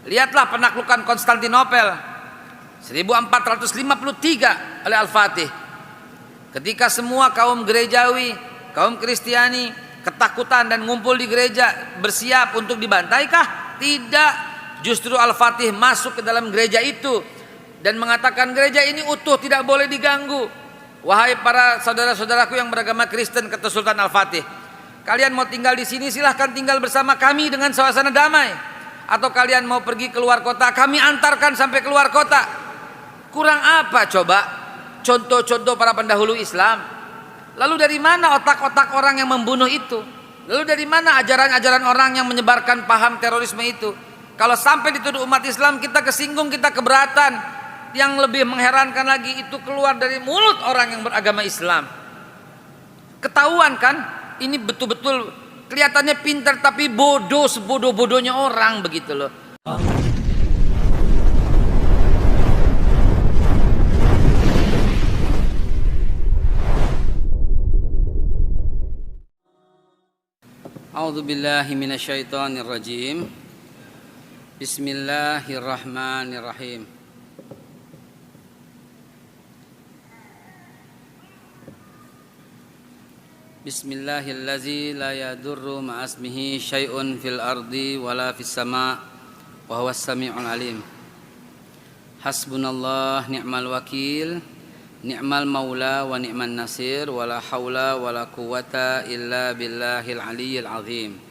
Lihatlah penaklukan Konstantinopel 1453 oleh Al-Fatih. Ketika semua kaum gerejawi, kaum Kristiani ketakutan dan ngumpul di gereja bersiap untuk dibantaikah? Tidak. Justru Al-Fatih masuk ke dalam gereja itu dan mengatakan gereja ini utuh, tidak boleh diganggu. Wahai para saudara-saudaraku yang beragama Kristen, kata Sultan Al-Fatih, kalian mau tinggal di sini silahkan tinggal bersama kami dengan suasana damai. Atau kalian mau pergi keluar kota, kami antarkan sampai keluar kota. Kurang apa coba contoh-contoh para pendahulu Islam? Lalu dari mana otak-otak orang yang membunuh itu? Lalu dari mana ajaran-ajaran orang yang menyebarkan paham terorisme itu? Kalau sampai dituduh umat Islam, kita kesinggung, kita keberatan. Yang lebih mengherankan lagi, itu keluar dari mulut orang yang beragama Islam. Ketahuan kan? Ini betul-betul kelihatannya pintar tapi bodoh, sebodoh-bodohnya orang, begitu loh. A'udzubillahi minasyaitonirrajim. Bismillahirrahmanirrahim. Bismillahillazi la yadurru ma'asmihi syai'un fil ardi wala fis sama' wa huwas sami'ul alim. Hasbunallah ni'mal wakil, ni'mal maula wa ni'man nasir, wala haula wala quwata illa billahil aliyyil azim.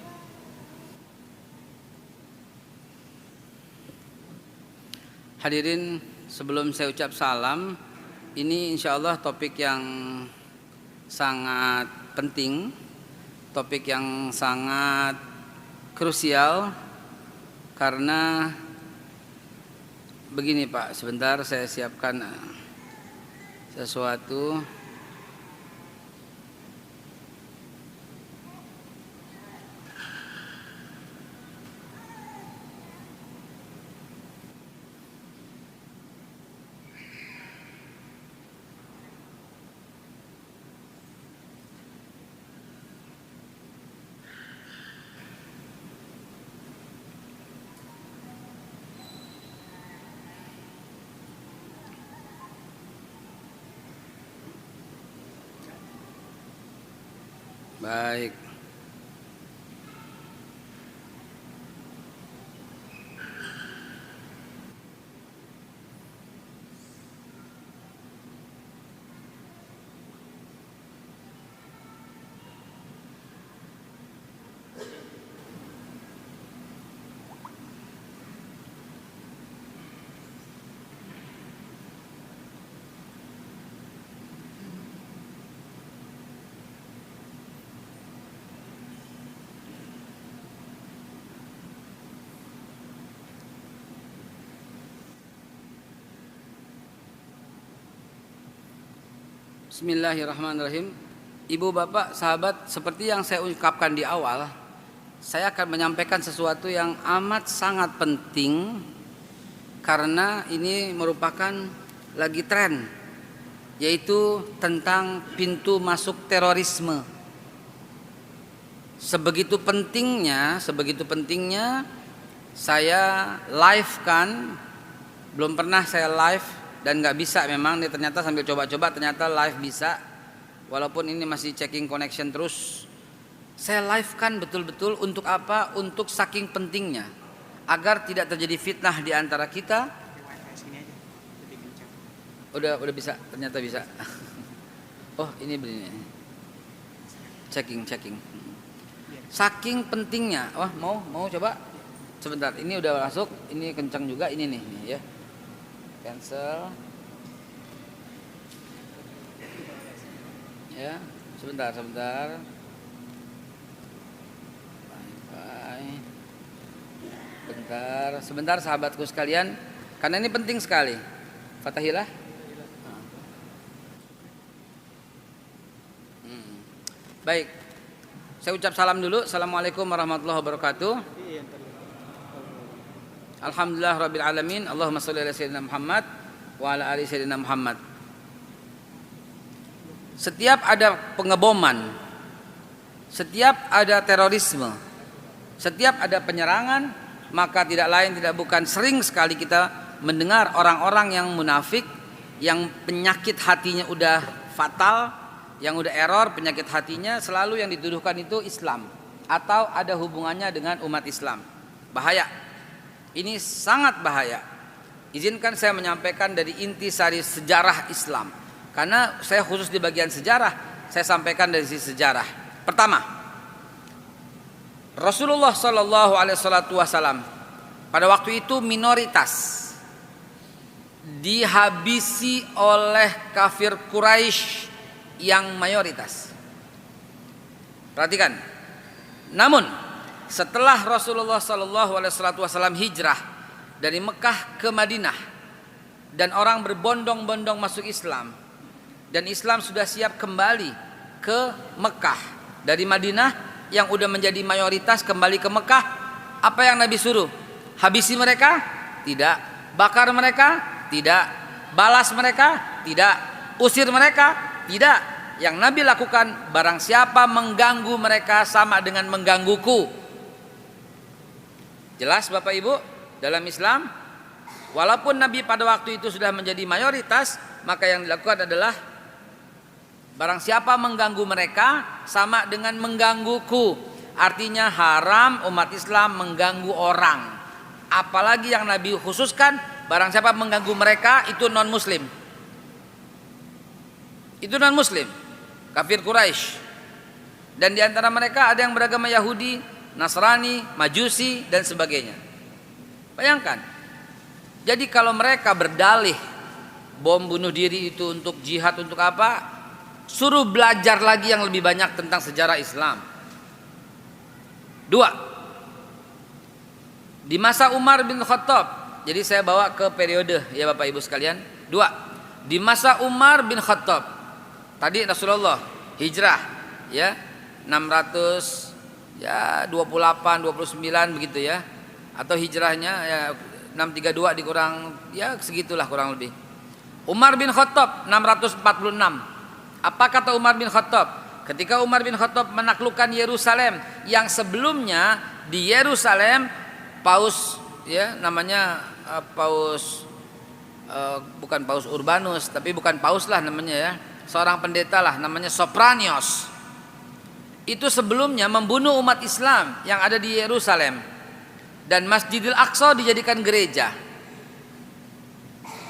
Hadirin, sebelum saya ucap salam, ini insyaallah topik yang sangat penting, topik yang sangat krusial, karena begini Pak, sebentar saya siapkan sesuatu. Baik. Bismillahirrahmanirrahim. Ibu bapak sahabat, seperti yang saya ungkapkan di awal, saya akan menyampaikan sesuatu yang amat sangat penting, karena ini merupakan lagi tren, yaitu tentang pintu masuk terorisme. Sebegitu pentingnya saya live kan, belum pernah saya live dan nggak bisa memang, nih ternyata sambil coba-coba ternyata live bisa, walaupun ini masih checking connection terus. Saya live kan betul-betul untuk apa? Untuk saking pentingnya, agar tidak terjadi fitnah di antara kita. Udah bisa, ternyata bisa. Oh ini begini, checking. Saking pentingnya, wah mau coba sebentar. Ini udah masuk, ini kencang juga ini nih ya. Cancel ya, sebentar sebentar sahabatku sekalian, karena ini penting sekali. Fatahillah. Baik, saya ucap salam dulu. Assalamualaikum warahmatullahi wabarakatuh. Alhamdulillah rabbil alamin. Allahumma sholli ala sayyidina Muhammad wa ala ali sayyidina Muhammad. Setiap ada pengeboman, setiap ada terorisme, setiap ada penyerangan, maka tidak lain tidak bukan sering sekali kita mendengar orang-orang yang munafik, yang penyakit hatinya udah fatal, yang udah error penyakit hatinya, selalu yang dituduhkan itu Islam atau ada hubungannya dengan umat Islam. Bahaya. Ini sangat bahaya. Izinkan saya menyampaikan dari intisari sejarah Islam. Karena saya khusus di bagian sejarah, saya sampaikan dari sisi sejarah. Pertama, Rasulullah Shallallahu Alaihi Wasallam pada waktu itu minoritas, dihabisi oleh kafir Quraisy yang mayoritas. Perhatikan. Namun setelah Rasulullah Shallallahu Alaihi Wasallam hijrah dari Mekah ke Madinah dan orang berbondong-bondong masuk Islam, dan Islam sudah siap kembali ke Mekah dari Madinah yang udah menjadi mayoritas kembali ke Mekah, apa yang Nabi suruh? Habisi mereka? Tidak. Bakar mereka? Tidak. Balas mereka? Tidak. Usir mereka? Tidak. Yang Nabi lakukan, barang siapa mengganggu mereka sama dengan menggangguku. Jelas Bapak Ibu? Dalam Islam, walaupun Nabi pada waktu itu sudah menjadi mayoritas, maka yang dilakukan adalah barang siapa mengganggu mereka sama dengan menggangguku. Artinya haram umat Islam mengganggu orang. Apalagi yang Nabi khususkan, barang siapa mengganggu mereka itu non muslim. Itu non muslim, kafir Quraisy. Dan di antara mereka ada yang beragama Yahudi, Nasrani, Majusi dan sebagainya. Bayangkan. Jadi kalau mereka berdalih bom bunuh diri itu untuk jihad, untuk apa? Suruh belajar lagi yang lebih banyak tentang sejarah Islam. 2. Di masa Umar bin Khattab. Jadi saya bawa ke periode ya Bapak Ibu sekalian. 2. Di masa Umar bin Khattab. Tadi Rasulullah hijrah ya 600 ya 28 29 begitu ya. Atau hijrahnya ya 632 dikurang ya segitulah kurang lebih. Umar bin Khattab 646. Apa kata Umar bin Khattab? Ketika Umar bin Khattab menaklukkan Yerusalem yang sebelumnya di Yerusalem Paus ya namanya Paus bukan Paus Urbanus, tapi bukan Paus lah namanya ya, seorang pendeta lah namanya Sopranios. Itu sebelumnya membunuh umat Islam yang ada di Yerusalem dan Masjidil Aqsa dijadikan gereja.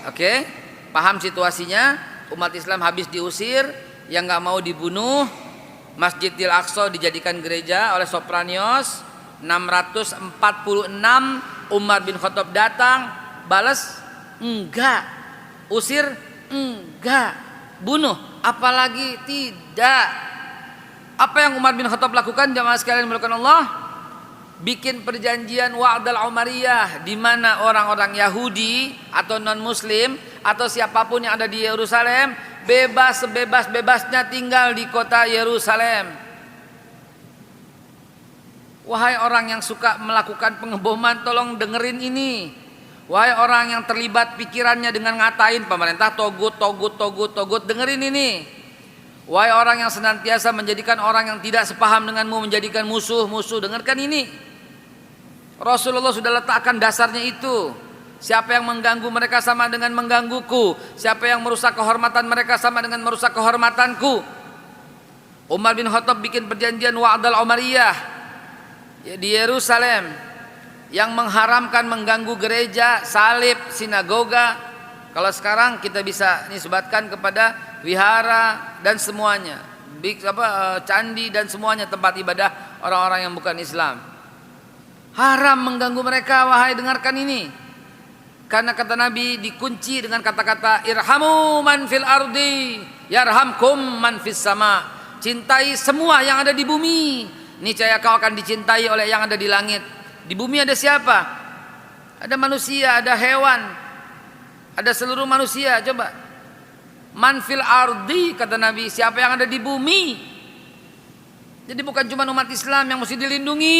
Oke, paham situasinya? Umat Islam habis diusir, yang nggak mau dibunuh, Masjidil Aqsa dijadikan gereja oleh Sopranios. 646 Umar bin Khattab datang, balas enggak, usir enggak, bunuh apalagi tidak. Apa yang Umar bin Khattab lakukan jamaah sekalian dimulakan Allah? Bikin perjanjian Wa'dal Umariyah, di mana orang-orang Yahudi atau non Muslim atau siapapun yang ada di Yerusalem bebas sebebas-bebasnya tinggal di kota Yerusalem. Wahai orang yang suka melakukan pengeboman, tolong dengerin ini. Wahai orang yang terlibat pikirannya dengan ngatain pemerintah togut, dengerin ini. Wahai orang yang senantiasa menjadikan orang yang tidak sepaham denganmu menjadikan musuh-musuh, dengarkan ini. Rasulullah sudah letakkan dasarnya itu. Siapa yang mengganggu mereka sama dengan menggangguku. Siapa yang merusak kehormatan mereka sama dengan merusak kehormatanku. Umar bin Khattab bikin perjanjian Wa'dal Umariyah di Yerusalem yang mengharamkan mengganggu gereja, salib, sinagoga. Kalau sekarang kita bisa nisbatkan kepada wihara dan semuanya, candi dan semuanya tempat ibadah orang-orang yang bukan Islam. Haram mengganggu mereka, wahai dengarkan ini. Karena kata Nabi dikunci dengan kata-kata irhamu man fil ardi yarhamkum man fis sama. Cintai semua yang ada di bumi, niscaya kau akan dicintai oleh yang ada di langit. Di bumi ada siapa? Ada manusia, ada hewan, ada seluruh manusia. Coba man fil ardi kata Nabi, siapa yang ada di bumi. Jadi bukan cuma umat Islam yang mesti dilindungi.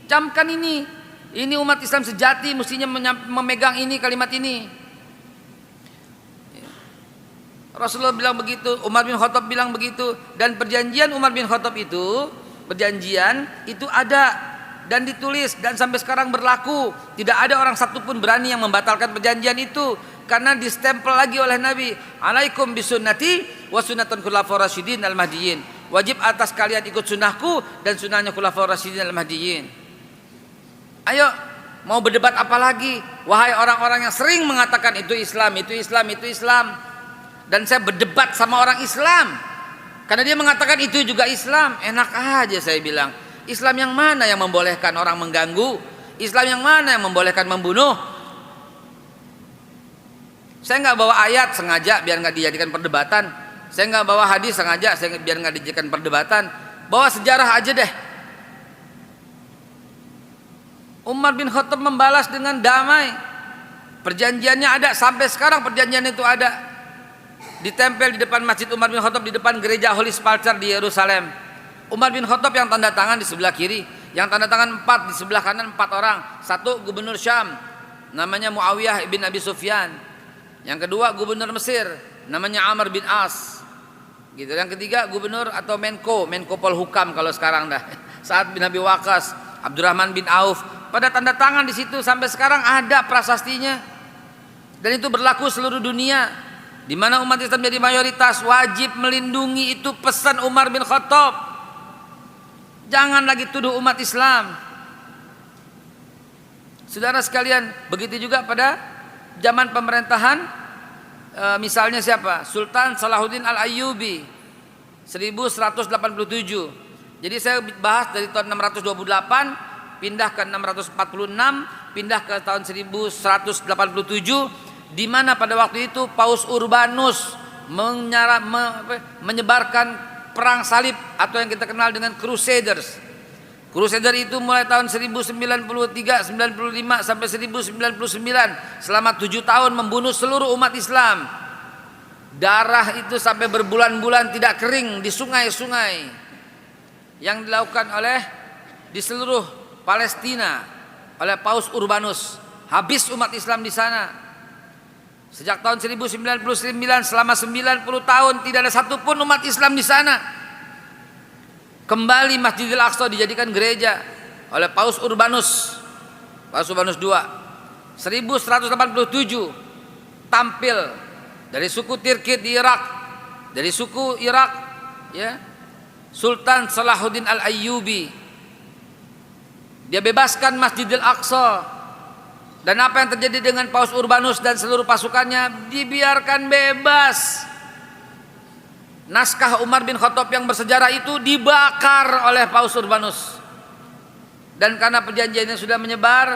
Camkan ini umat Islam sejati mestinya memegang ini, kalimat ini. Rasulullah bilang begitu, Umar bin Khattab bilang begitu, dan perjanjian Umar bin Khattab itu, perjanjian itu ada dan ditulis dan sampai sekarang berlaku. Tidak ada orang satupun berani yang membatalkan perjanjian itu karena distempel lagi oleh Nabi. Alaikum bisunnati wa sunnatul khulafaur rasyidin al-mahdiyyin. Wajib atas kalian ikut sunnahku dan sunnahnya khulafaur rasyidin al-mahdiyyin. Ayo, mau berdebat apa lagi? Wahai orang-orang yang sering mengatakan itu Islam, itu Islam, itu Islam. Dan saya berdebat sama orang Islam karena dia mengatakan itu juga Islam. Enak aja saya bilang. Islam yang mana yang membolehkan orang mengganggu? Islam yang mana yang membolehkan membunuh? Saya nggak bawa ayat sengaja biar nggak dijadikan perdebatan. Saya nggak bawa hadis sengaja biar nggak dijadikan perdebatan. Bawa sejarah aja deh. Umar bin Khattab membalas dengan damai. Perjanjiannya ada sampai sekarang, perjanjian itu ada. Ditempel di depan Masjid Umar bin Khattab, di depan gereja Holy Sepulchre di Yerusalem. Umar bin Khattab yang tanda tangan di sebelah kiri, yang tanda tangan 4 di sebelah kanan 4 orang. Satu gubernur Syam, namanya Muawiyah bin Abi Sufyan. Yang kedua gubernur Mesir, namanya Amr bin As. Gitu. Yang ketiga gubernur atau Menko Polhukam kalau sekarang dah. Sa'ad bin Abi Waqqas, Abdurrahman bin Auf. Pada tanda tangan di situ sampai sekarang ada prasastinya. Dan itu berlaku seluruh dunia. Di mana umat Islam jadi mayoritas, wajib melindungi, itu pesan Umar bin Khattab. Jangan lagi tuduh umat Islam. Saudara sekalian, begitu juga pada zaman pemerintahan misalnya siapa? Sultan Salahuddin Al-Ayyubi 1187. Jadi saya bahas dari tahun 628 pindah ke 646, pindah ke tahun 1187, di mana pada waktu itu Paus Urbanus menyebarkan perang salib atau yang kita kenal dengan Crusaders. Crusader itu mulai tahun 1093, 95 sampai 1099, selama 7 tahun membunuh seluruh umat Islam. Darah itu sampai berbulan-bulan tidak kering di sungai-sungai yang dilakukan di seluruh Palestina oleh Paus Urbanus. Habis umat Islam di sana. Sejak tahun 1099 selama 90 tahun tidak ada satupun umat Islam di sana. Kembali Masjidil Aqsa dijadikan gereja oleh Paus Urbanus. Paus Urbanus II 1187 tampil dari suku Tirkit di Irak, dari suku Irak ya, Sultan Salahuddin Al-Ayyubi. Dia bebaskan Masjidil Aqsa. Dan apa yang terjadi dengan Paus Urbanus dan seluruh pasukannya? Dibiarkan bebas. Naskah Umar bin Khattab yang bersejarah itu dibakar oleh Paus Urbanus. Dan karena perjanjiannya sudah menyebar,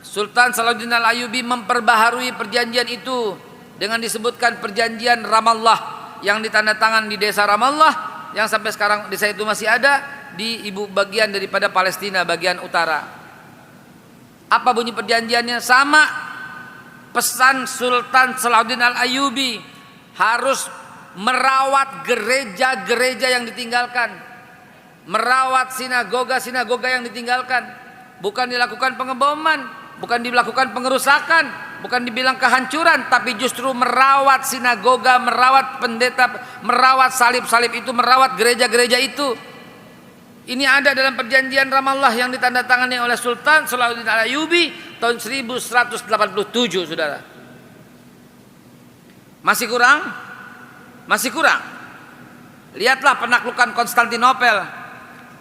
Sultan Salahuddin Al-Ayyubi memperbaharui perjanjian itu dengan disebutkan perjanjian Ramallah yang ditandatangan di desa Ramallah yang sampai sekarang desa itu masih ada di ibu bagian daripada Palestina bagian utara. Apa bunyi perjanjiannya? Sama. Pesan Sultan Salahuddin Al-Ayyubi harus merawat gereja-gereja yang ditinggalkan, merawat sinagoga-sinagoga yang ditinggalkan. Bukan dilakukan pengeboman, bukan dilakukan pengerusakan, bukan dibilang kehancuran, tapi justru merawat sinagoga, merawat pendeta, merawat salib-salib itu, merawat gereja-gereja itu. Ini ada dalam perjanjian Ramallah yang ditandatangani oleh Sultan Salahuddin Al-Ayyubi tahun 1187, saudara. Masih kurang? Masih kurang. Lihatlah penaklukan Konstantinopel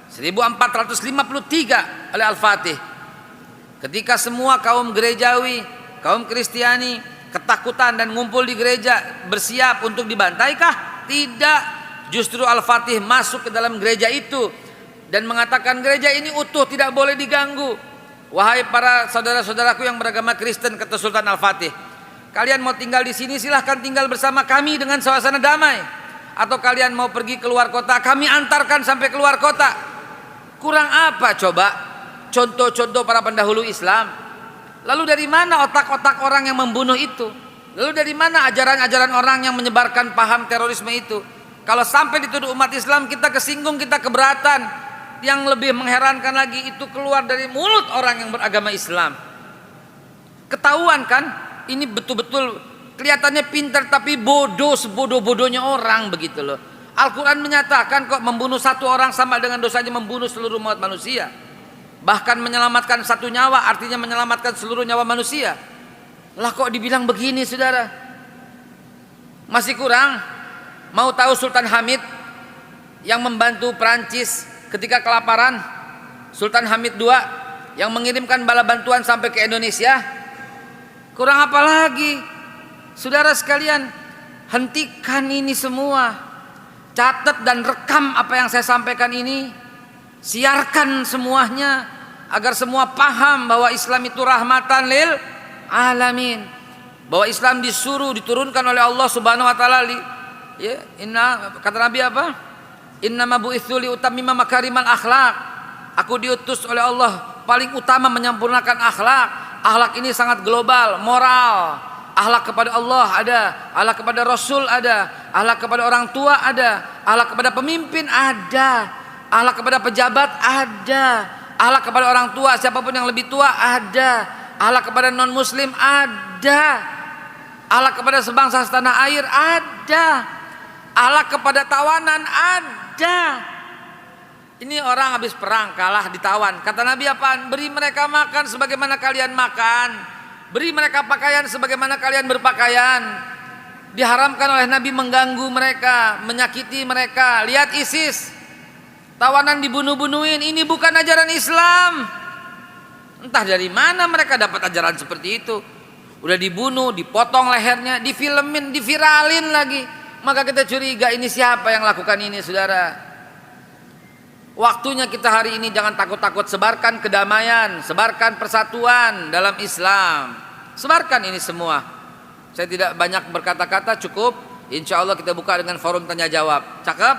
1453 oleh Al-Fatih. Ketika semua kaum gerejawi, kaum Kristiani ketakutan dan ngumpul di gereja bersiap untuk dibantaikah? Tidak. Justru Al-Fatih masuk ke dalam gereja itu dan mengatakan gereja ini utuh, tidak boleh diganggu. Wahai para saudara-saudaraku yang beragama Kristen, kata Sultan Al-Fatih, kalian mau tinggal di sini silahkan tinggal bersama kami dengan suasana damai. Atau kalian mau pergi keluar kota, kami antarkan sampai keluar kota. Kurang apa coba contoh-contoh para pendahulu Islam? Lalu dari mana otak-otak orang yang membunuh itu? Lalu dari mana ajaran-ajaran orang yang menyebarkan paham terorisme itu? Kalau sampai dituduh umat Islam, kita kesinggung, kita keberatan. Yang lebih mengherankan lagi, itu keluar dari mulut orang yang beragama Islam. Ketahuan kan? Ini betul-betul kelihatannya pintar tapi bodoh, sebodoh-bodohnya orang, begitu loh. Al-Quran menyatakan kok membunuh satu orang sama dengan dosanya membunuh seluruh umat manusia. bahkan menyelamatkan satu nyawa artinya menyelamatkan seluruh nyawa manusia. Lah kok dibilang begini saudara? Masih kurang? Mau tahu Sultan Hamid yang membantu Perancis ketika kelaparan? Sultan Hamid II yang mengirimkan bala bantuan sampai ke Indonesia? Kurang apa lagi? Saudara sekalian, hentikan ini semua. Catat dan rekam apa yang saya sampaikan ini. Siarkan semuanya agar semua paham bahwa Islam itu rahmatan lil alamin. Bahwa Islam disuruh diturunkan oleh Allah Subhanahu wa taala ya, kata Nabi apa? Innama bu'itsu li utammima makarimal akhlak. Aku diutus oleh Allah paling utama menyempurnakan akhlak. Akhlak ini sangat global, moral. Akhlak kepada Allah ada, akhlak kepada Rasul ada, akhlak kepada orang tua ada, akhlak kepada pemimpin ada, akhlak kepada pejabat ada, akhlak kepada orang tua siapapun yang lebih tua ada, akhlak kepada non muslim ada, akhlak kepada sebangsa setanah air ada, akhlak kepada tawanan ada. Ini orang habis perang kalah ditawan. Kata Nabi apaan? Beri mereka makan sebagaimana kalian makan. Beri mereka pakaian sebagaimana kalian berpakaian. Diharamkan oleh Nabi mengganggu mereka, menyakiti mereka. Lihat ISIS, tawanan dibunuh-bunuhin. Ini bukan ajaran Islam. Entah dari mana mereka dapat ajaran seperti itu. Udah dibunuh, dipotong lehernya, difilmin, diviralin lagi. Maka kita curiga ini siapa yang lakukan ini saudara. Waktunya kita hari ini jangan takut-takut, sebarkan kedamaian, sebarkan persatuan dalam Islam. Sebarkan ini semua. Saya tidak banyak berkata-kata, cukup. Insya Allah kita buka dengan forum tanya jawab. Cakep?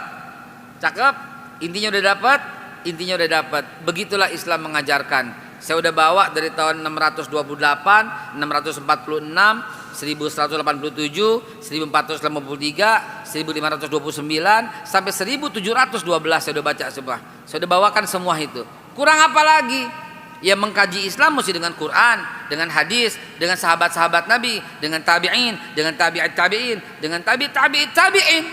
Cakep? Intinya udah dapat? Intinya udah dapat. Begitulah Islam mengajarkan. Saya udah bawa dari tahun 628, 646, 1187, 1453, 1529 sampai 1712 saya udah baca semua. Saya udah bawakan semua itu. Kurang apa lagi? Ya mengkaji Islam mesti dengan Quran, dengan hadis, dengan sahabat-sahabat Nabi, dengan tabi'in, dengan tabi'at tabi'in, dengan tabi'it tabi'in.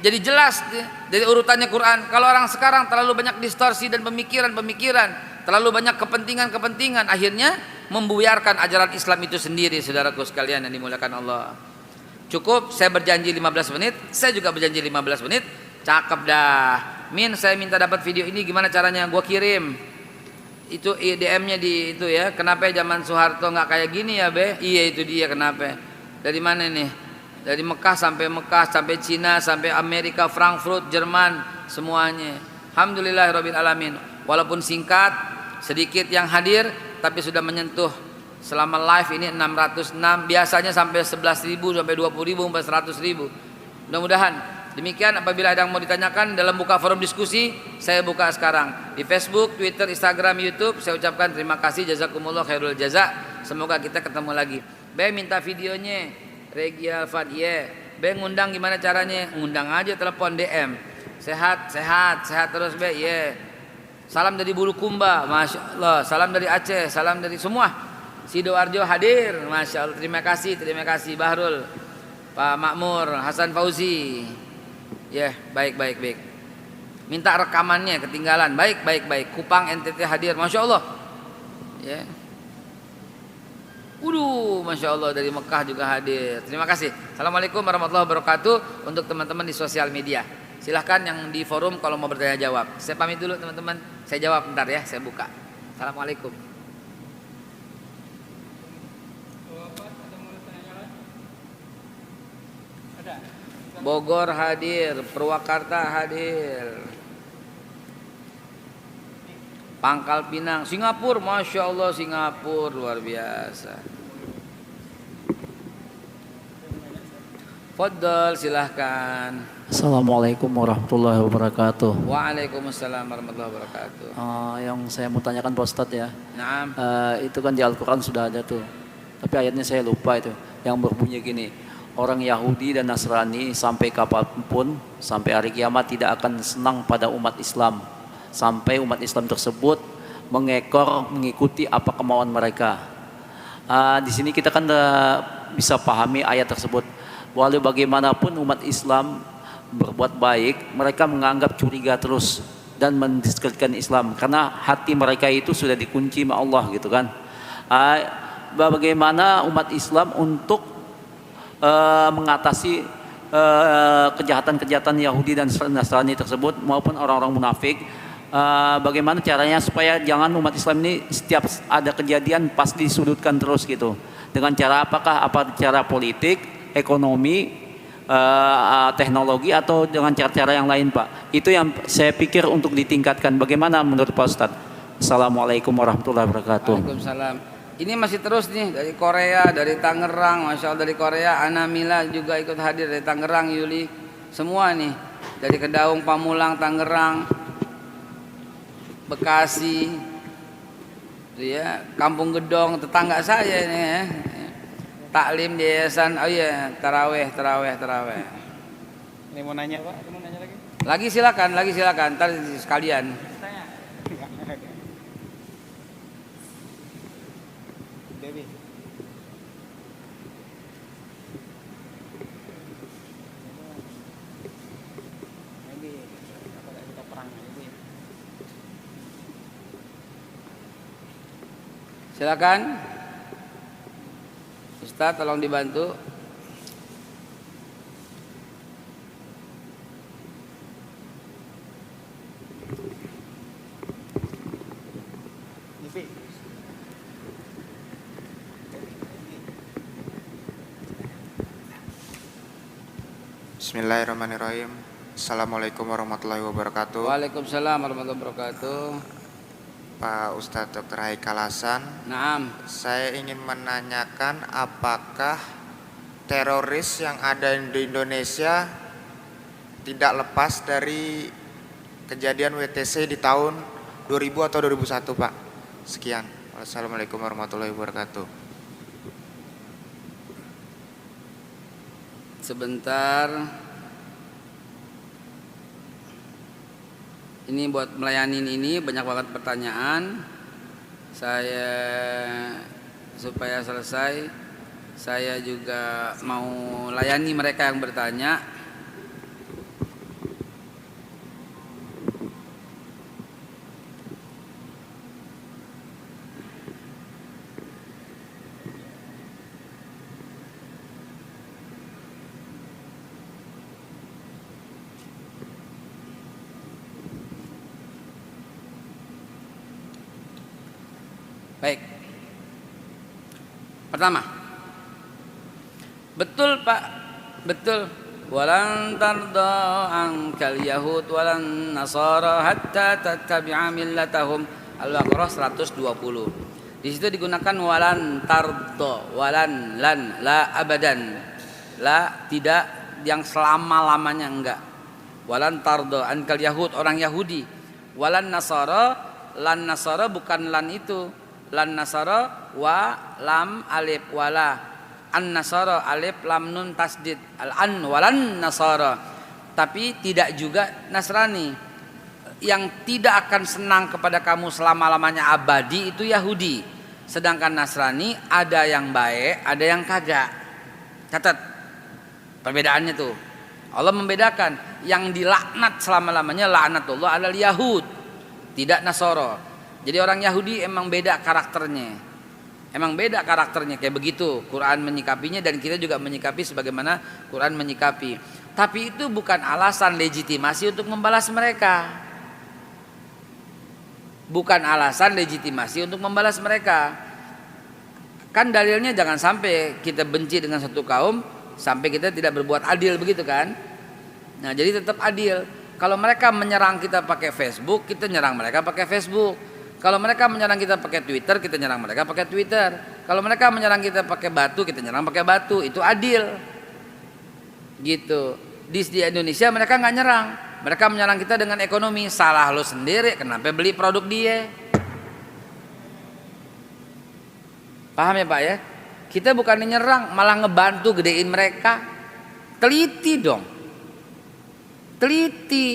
Jadi jelas dari urutannya Quran. Kalau orang sekarang terlalu banyak distorsi dan pemikiran-pemikiran, terlalu banyak kepentingan-kepentingan, akhirnya membuyarkan ajaran Islam itu sendiri. Saudaraku sekalian yang dimuliakan Allah. Cukup, saya berjanji 15 menit. Saya juga berjanji 15 menit. Cakep dah. Min, saya minta dapat video ini, gimana caranya? Gua kirim. Itu DM-nya di itu ya. Kenapa zaman Soeharto nggak kayak gini ya, Be? Iya itu dia kenapa. Dari mana nih? Dari Mekah, sampai Cina, sampai Amerika, Frankfurt, Jerman, semuanya. Alhamdulillahirabbil alamin. Walaupun singkat, sedikit yang hadir, tapi sudah menyentuh selama live ini 606, biasanya sampai 11.000 sampai 20.000 sampai 100.000. Mudah-mudahan demikian. Apabila ada yang mau ditanyakan dalam buka forum diskusi, saya buka sekarang di Facebook, Twitter, Instagram, YouTube. Saya ucapkan terima kasih, jazakumullah khairul jaza. Semoga kita ketemu lagi. Be minta videonya Regi Alfan, Be ngundang gimana caranya? Ngundang aja, telepon DM. Sehat terus Be, Salam dari Bulukumba, Masya Allah. Salam dari Aceh, salam dari semua. Sidoarjo hadir, Masya Allah. Terima kasih Bahrul, Pak Makmur, Hasan Fauzi. Baik. Minta rekamannya ketinggalan. Baik. Kupang NTT hadir, Masya Allah. Masya Allah, dari Mekah juga hadir. Terima kasih. Assalamualaikum warahmatullahi wabarakatuh. Untuk teman-teman di sosial media, silahkan yang di forum kalau mau bertanya jawab. Saya pamit dulu teman-teman. Saya jawab bentar ya, saya buka. Assalamualaikum. Bogor hadir, Purwakarta hadir, Pangkal Pinang, Singapura, Masya Allah, Singapura luar biasa. Fadl, silahkan. Assalamualaikum warahmatullahi wabarakatuh. Waalaikumsalam warahmatullahi wabarakatuh. Yang saya mau tanyakan Pak Ustadz ya. Naam. Itu kan di Al-Quran sudah ada tuh, tapi ayatnya saya lupa itu. Yang berbunyi gini, orang Yahudi dan Nasrani sampai kapanpun, sampai hari kiamat tidak akan senang pada umat Islam, sampai umat Islam tersebut mengikuti apa kemauan mereka. Di sini kita kan bisa pahami ayat tersebut. Walau bagaimanapun umat Islam berbuat baik, mereka menganggap curiga terus. dan mendiskreditkan Islam karena hati mereka itu sudah dikunci sama Allah gitu kan. Bagaimana umat Islam untuk mengatasi kejahatan-kejahatan Yahudi dan Nasrani tersebut maupun orang-orang munafik, bagaimana caranya supaya jangan umat Islam ini setiap ada kejadian pasti disudutkan terus gitu, dengan cara apakah, apa cara politik, ekonomi, teknologi, atau dengan cara-cara yang lain Pak? Itu yang saya pikir untuk ditingkatkan. Bagaimana menurut Pak Ustadz? Assalamualaikum warahmatullahi wabarakatuh. Waalaikumsalam. Ini masih terus nih dari Korea, dari Tangerang, Masya Allah, dari Korea. Ana Mila juga ikut hadir dari Tangerang, Yuli, semua nih dari Kedaung, Pamulang, Tangerang, Bekasi, ya, Kampung Gedong, tetangga saya nih ya. Taklim di yayasan, oh iya, taraweh. Ini mau nanya Pak, mau nanya lagi? Lagi silakan, ntar sekalian. Dewi. Kita perang ini. Silakan. Ustaz, tolong dibantu. Bismillahirrahmanirrahim. Assalamualaikum warahmatullahi wabarakatuh. Waalaikumsalam warahmatullahi wabarakatuh. Pak Ustadz Dr. Haikal Hasan, Naam. saya ingin menanyakan apakah teroris yang ada di Indonesia tidak lepas dari kejadian WTC di tahun 2000 atau 2001 Pak? Sekian. Wassalamualaikum warahmatullahi wabarakatuh. Sebentar. Ini buat melayanin ini banyak banget pertanyaan. Saya supaya selesai, saya juga mau layani mereka yang bertanya. Baik. Pertama, betul Pak, betul. Walan tarda ankal yahud walan nasara hatta tattabi'a millatahum. Al-Baqarah 120. Di situ digunakan walan tarda, walan, lan, la abadan. La tidak yang selama-lamanya, enggak. Walan tarda ankal yahud, orang Yahudi. Walan nasara, lan nasara bukan lan itu. Lan nasara wa lam alif wala, an nasara alif lam nun tasdid, al an walan nasara. Tapi tidak juga Nasrani. Yang tidak akan senang kepada kamu selama-lamanya abadi itu Yahudi. Sedangkan Nasrani ada yang baik, ada yang kagak. Catat perbedaannya tuh. Allah membedakan, yang dilaknat selama-lamanya laknatullah adalah Yahud, tidak Nasara. Jadi orang Yahudi emang beda karakternya. Emang beda karakternya, kayak begitu Quran menyikapinya, dan kita juga menyikapi sebagaimana Quran menyikapi. Tapi itu bukan alasan legitimasi untuk membalas mereka. Bukan alasan legitimasi untuk membalas mereka. Kan dalilnya jangan sampai kita benci dengan satu kaum sampai kita tidak berbuat adil, begitu kan? Nah, jadi tetap adil. Kalau mereka menyerang kita pakai Facebook, kita nyerang mereka pakai Facebook. Kalau mereka menyerang kita pakai Twitter, kita nyerang mereka pakai Twitter. Kalau mereka menyerang kita pakai batu, kita nyerang pakai batu. Itu adil. Gitu. Di Indonesia mereka nggak nyerang. Mereka menyerang kita dengan ekonomi. Salah lo sendiri, kenapa beli produk dia? Paham ya Pak ya? Kita bukan nyerang, malah ngebantu gedein mereka. Teliti dong. Teliti.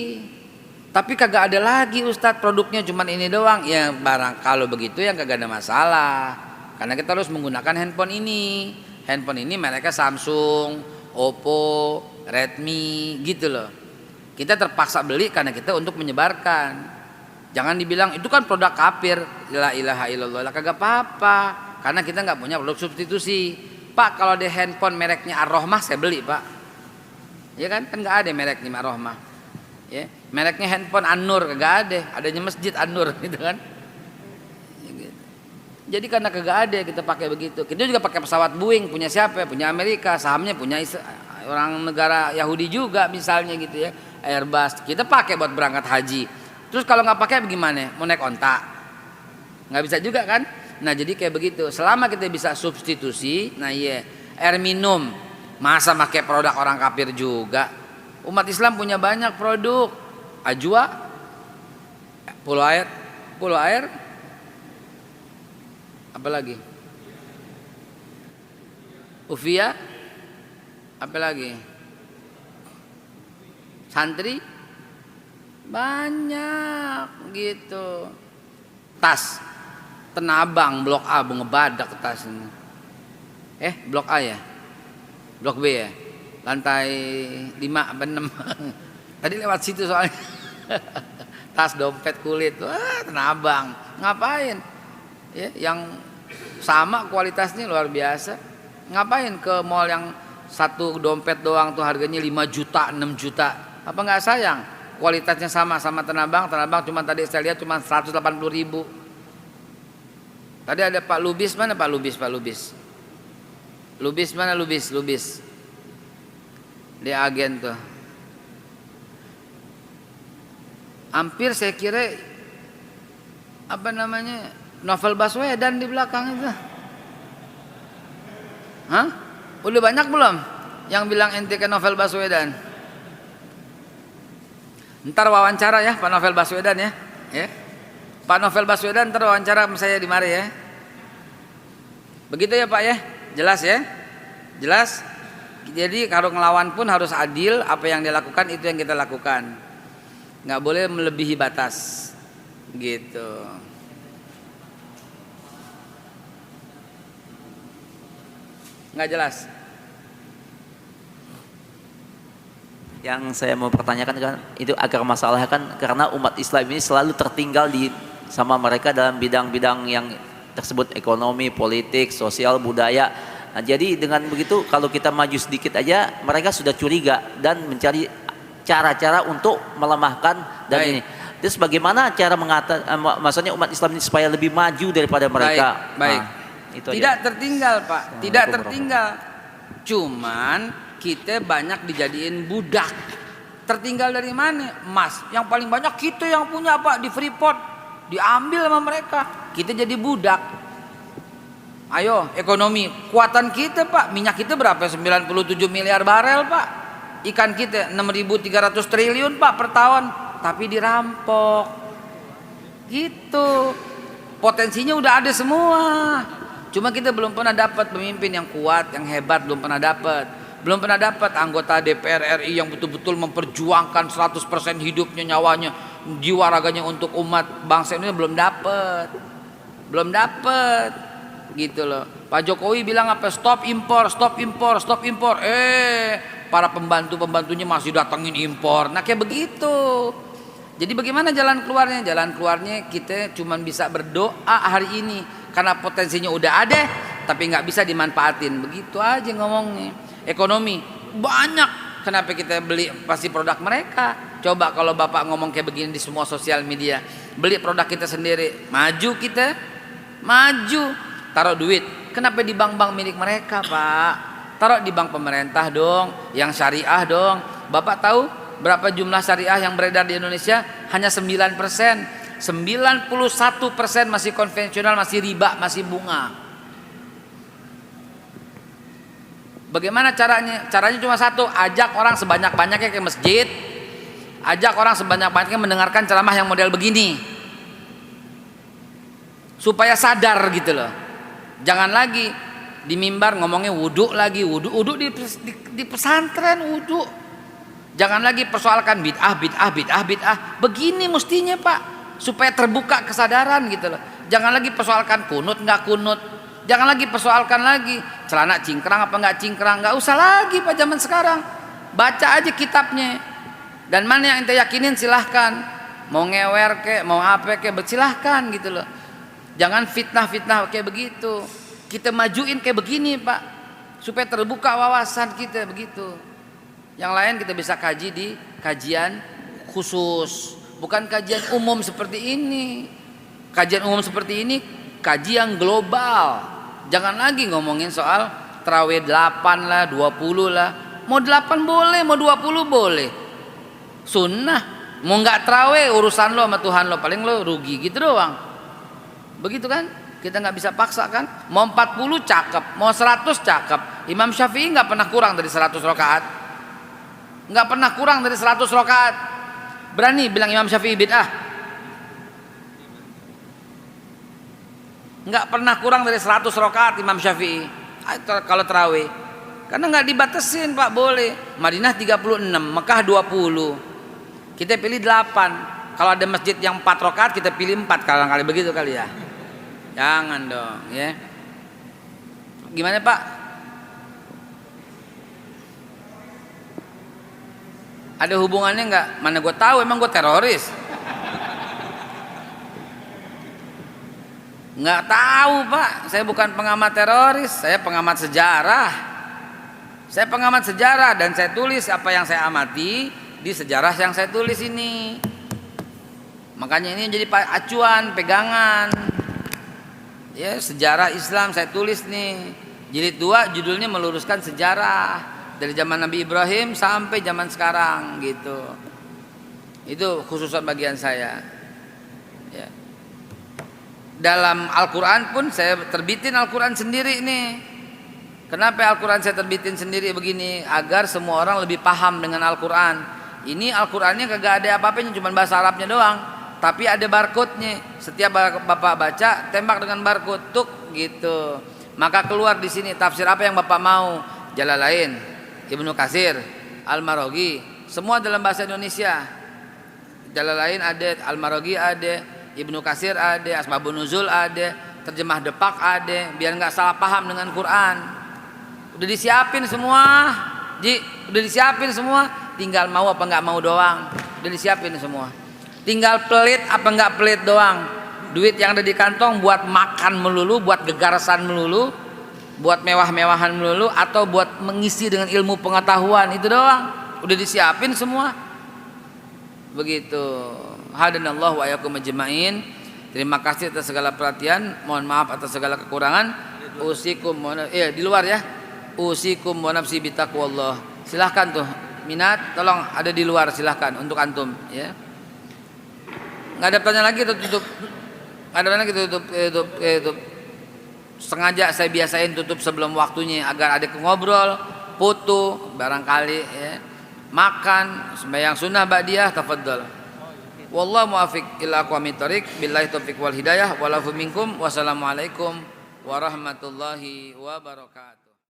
Tapi kagak ada lagi Ustadz, produknya cuma ini doang. Ya barang kalau begitu ya kagak ada masalah. Karena kita harus menggunakan handphone ini. Handphone ini mereka Samsung, Oppo, Redmi gitu loh. Kita terpaksa beli karena kita untuk menyebarkan. Jangan dibilang itu kan produk kafir. La ilaha illallah, lah kagak apa-apa. Karena kita nggak punya produk substitusi. Pak, kalau ada handphone mereknya Ar-Rahmah saya beli, Pak. Ya kan nggak ada mereknya Ar-Rahmah. Ya, mereknya handphone An-Nur kagak ada. Adanya masjid An-Nur gitu kan. Jadi karena kagak ada kita pakai begitu. Kita juga pakai pesawat Boeing, punya siapa? Punya Amerika, sahamnya punya orang negara Yahudi juga misalnya gitu ya. Airbus, kita pakai buat berangkat haji. Terus kalau nggak pakai bagaimana? Mau naik onta? Nggak bisa juga kan? Nah jadi kayak begitu. Selama kita bisa substitusi, nah iya, air minum, masa pakai produk orang kafir juga? Umat Islam punya banyak produk. Ajwa, Pulau Air, apa lagi? Ufia, apa lagi? Santri, banyak gitu. Tas, Tanah Abang, Blok A, ngebadak tas ini. Blok A ya? Blok B ya? Lantai 5 apa 6. Tadi lewat situ soalnya. Tas, dompet, kulit, wah Tanah Abang. Ngapain? Ya, yang sama kualitasnya luar biasa. Ngapain ke mall yang satu dompet doang tuh harganya 5 juta, 6 juta? Apa nggak sayang? Kualitasnya sama Tanah Abang. Tanah Abang cuma tadi saya lihat cuma 180.000. Tadi ada Pak Lubis, mana Pak Lubis? Lubis mana Lubis? Dia agen tuh. Hampir saya kira apa namanya? Novel Baswedan di belakang itu. Hah? Udah banyak belum yang bilang ente ke Novel Baswedan? Ntar wawancara ya Pak Novel Baswedan ya. Pak Novel Baswedan ntar wawancara sama saya di mari ya. Begitu ya Pak ya. Jelas ya? Jelas? Jadi kalau ngelawan pun harus adil. Apa yang dia lakukan itu yang kita lakukan. Nggak boleh melebihi batas. Gitu. Nggak jelas. Yang saya mau pertanyakan kan itu akar masalah kan karena umat Islam ini selalu tertinggal sama mereka dalam bidang-bidang yang tersebut, ekonomi, politik, sosial, budaya. Nah, jadi dengan begitu kalau kita maju sedikit aja mereka sudah curiga dan mencari cara-cara untuk melemahkan dan ini. Terus bagaimana cara maksudnya umat Islam ini supaya lebih maju daripada mereka? Baik. Nah, itu tidak aja. tertinggal Pak, tidak tertinggal. Cuman kita banyak dijadiin budak. Tertinggal dari mana? Emas. Yang paling banyak kita yang punya Pak di Freeport. Diambil sama mereka. Kita jadi budak. Ayo ekonomi. Kuatan kita Pak. Minyak kita berapa? 97 miliar barel Pak. Ikan kita 6.300 triliun Pak per tahun. Tapi dirampok. Gitu. Potensinya udah ada semua. Cuma kita belum pernah dapat pemimpin yang kuat, yang hebat. Belum pernah dapat. Belum pernah dapat anggota DPR RI yang betul-betul memperjuangkan 100% hidupnya, nyawanya, jiwa raganya untuk umat bangsa ini. Belum dapat gitu loh. Pak Jokowi bilang apa? Stop impor. Para pembantunya masih datangin impor. Nah kayak begitu. Jadi bagaimana jalan keluarnya? Jalan keluarnya kita cuma bisa berdoa hari ini karena potensinya udah ada tapi nggak bisa dimanfaatin. Begitu aja ngomongnya. Ekonomi banyak, kenapa kita beli pasti produk mereka? Coba kalau Bapak ngomong kayak begini di semua sosial media, beli produk kita sendiri, maju kita, maju. Taruh duit, kenapa di bank-bank milik mereka Pak? Taruh di bank pemerintah dong, yang syariah dong. Bapak tahu berapa jumlah syariah yang beredar di Indonesia? Hanya 9%. 91% masih konvensional, masih riba, masih bunga. Bagaimana caranya? Caranya cuma satu, ajak orang sebanyak-banyaknya ke masjid. Ajak orang sebanyak-banyaknya mendengarkan ceramah yang model begini. Supaya sadar gitu loh. Jangan lagi di mimbar ngomongnya wudhu lagi, wudhu di pesantren wudhu. Jangan lagi persoalkan bid'ah. Begini mestinya Pak, supaya terbuka kesadaran gitu loh. Jangan lagi persoalkan kunut nggak kunut. Jangan lagi persoalkan lagi celana cingkrang apa nggak cingkrang. Nggak usah lagi Pak zaman sekarang. Baca aja kitabnya. Dan mana yang ente yakinin silahkan. Mau ngewer kek, mau apa kek, silahkan gitu loh. Jangan fitnah-fitnah kayak begitu. Kita majuin kayak begini Pak, supaya terbuka wawasan kita begitu. Yang lain kita bisa kaji di kajian khusus, bukan kajian umum seperti ini. Kajian umum seperti ini kajian global. Jangan lagi ngomongin soal tarawih 8 lah, 20 lah. Mau 8 boleh, mau 20 boleh. Sunnah. Mau nggak tarawih urusan lo sama Tuhan lo, paling lo rugi gitu doang. Begitu kan? Kita nggak bisa paksa kan? Mau 40 cakep, mau 100 cakep. Imam Syafi'i nggak pernah kurang dari 100 rakaat. Nggak pernah kurang dari 100 rakaat. Berani bilang Imam Syafi'i bid'ah? Nggak pernah kurang dari 100 rakaat Imam Syafi'i kalau tarawih. Karena nggak dibatasin Pak, boleh. Madinah 36, Mekah 20. Kita pilih 8. Kalau ada masjid yang 4 rakaat kita pilih 4 kali begitu kali ya. Jangan dong ya. Gimana Pak? Ada hubungannya nggak? Mana gue tahu, emang gue teroris? Nggak tahu Pak. Saya bukan pengamat teroris, saya pengamat sejarah. Saya pengamat sejarah dan saya tulis apa yang saya amati di sejarah yang saya tulis ini. Makanya ini jadi acuan, pegangan. Ya, sejarah Islam saya tulis nih. Jilid 2 judulnya meluruskan sejarah dari zaman Nabi Ibrahim sampai zaman sekarang gitu. Itu khususan bagian saya. Ya. Dalam Al-Qur'an pun saya terbitin Al-Qur'an sendiri nih. Kenapa Al-Qur'an saya terbitin sendiri begini? Agar semua orang lebih paham dengan Al-Qur'an. Ini Al-Qur'annya kagak ada apa-apanya, cuma bahasa Arabnya doang. Tapi ada barcode-nya. Setiap Bapak baca, tembak dengan barcode tuk gitu. Maka keluar di sini tafsir apa yang Bapak mau. Jalalain, Ibnu Katsir, Al-Maraghi, semua dalam bahasa Indonesia. Jalalain ada, Al-Maraghi ada, Ibnu Katsir ada, Asbabun Nuzul ada, terjemah Depak ada, biar nggak salah paham dengan Quran. Udah disiapin semua, Ji, udah disiapin semua. Tinggal mau apa nggak mau doang. Udah disiapin semua. Tinggal pelit apa nggak pelit doang. Duit yang ada di kantong buat makan melulu, buat gegarasan melulu, buat mewah-mewahan melulu, atau buat mengisi dengan ilmu pengetahuan, itu doang. Udah disiapin semua. Begitu. Hadanallahu wa iyyakum ajmain. Terima kasih atas segala perhatian. Mohon maaf atas segala kekurangan. Usikum di luar ya. Usikum wa nafsi bitaqwallah. Silahkan tuh minat, tolong ada di luar, silahkan untuk antum ya. Nggak ada pertanyaan lagi tutup. Nggak ada lagi tutup. Sengaja saya biasain tutup sebelum waktunya agar ada ngobrol, foto, barangkali ya. Makan, sembahyang sunnah ba'diyah, tafadhal. Wallahu muwaffiq ila aqwamit thoriq, billahi taufiq wal hidayah, walafu minkum, wassalamualaikum warahmatullahi wabarakatuh.